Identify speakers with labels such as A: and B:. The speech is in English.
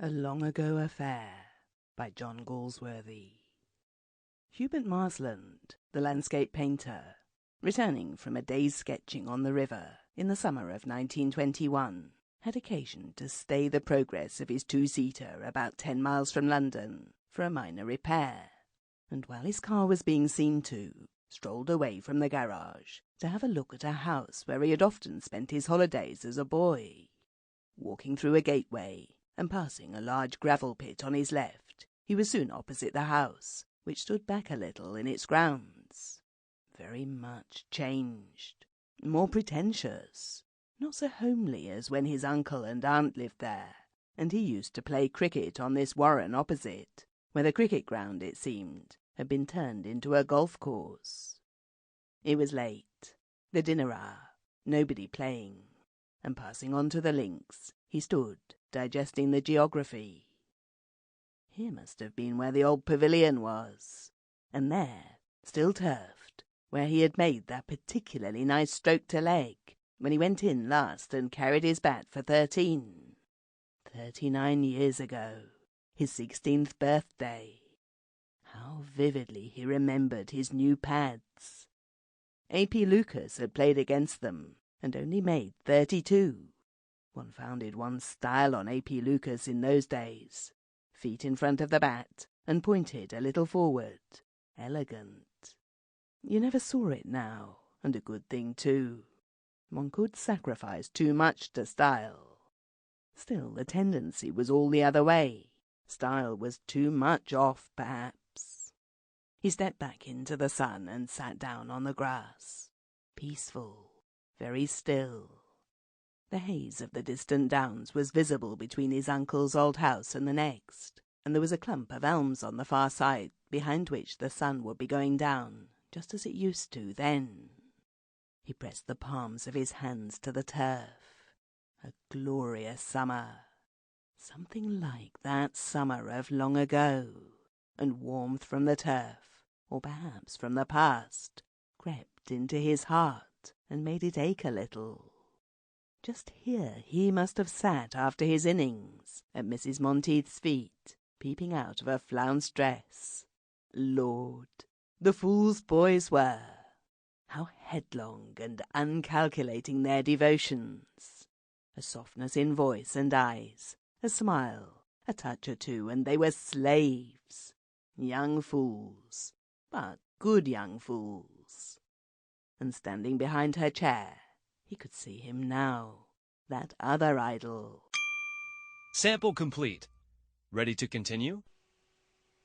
A: A Long Ago Affair by John Galsworthy. Hubert Marsland, the landscape painter, returning from a day's sketching on the river in the summer of 1921, had occasion to stay the progress of his two-seater about 10 miles from London for a minor repair, and while his car was being seen to, strolled away from the garage to have a look at a house where he had often spent his holidays as a boy. Walking through a gateway and passing a large gravel pit on his left, he was soon opposite the house, which stood back a little in its grounds. Very much changed, more pretentious, not so homely as when his uncle and aunt lived there, and he used to play cricket on this warren opposite, where the cricket ground, it seemed, had been turned into a golf course. It was late, the dinner hour, nobody playing, and passing on to the links, he stood, digesting the geography. Here must have been where the old pavilion was, and there, still turfed, where he had made that particularly nice stroke to leg when he went in last and carried his bat for 13. 39 years ago, his 16th birthday. How vividly he remembered his new pads. A.P. Lucas had played against them and only made 32. One founded one's style on A.P. Lucas in those days. Feet in front of the bat and pointed a little forward. Elegant. You never saw it now, and a good thing too. One could sacrifice too much to style. Still, the tendency was all the other way. Style was too much off, perhaps. He stepped back into the sun and sat down on the grass. Peaceful, very still. The haze of the distant downs was visible between his uncle's old house and the next, and there was a clump of elms on the far side behind which the sun would be going down, just as it used to then. He pressed the palms of his hands to the turf. A glorious summer. Something like that summer of long ago, and warmth from the turf, or perhaps from the past, crept into his heart and made it ache a little. Just here he must have sat after his innings, at Mrs. Monteith's feet, peeping out of a flounced dress. Lord, the fools boys were! How headlong and uncalculating their devotions! A softness in voice and eyes, a smile, a touch or two, and they were slaves. Young fools, but good young fools. And standing behind her chair, he could see him now, that other idol.
B: Sample complete. Ready to continue?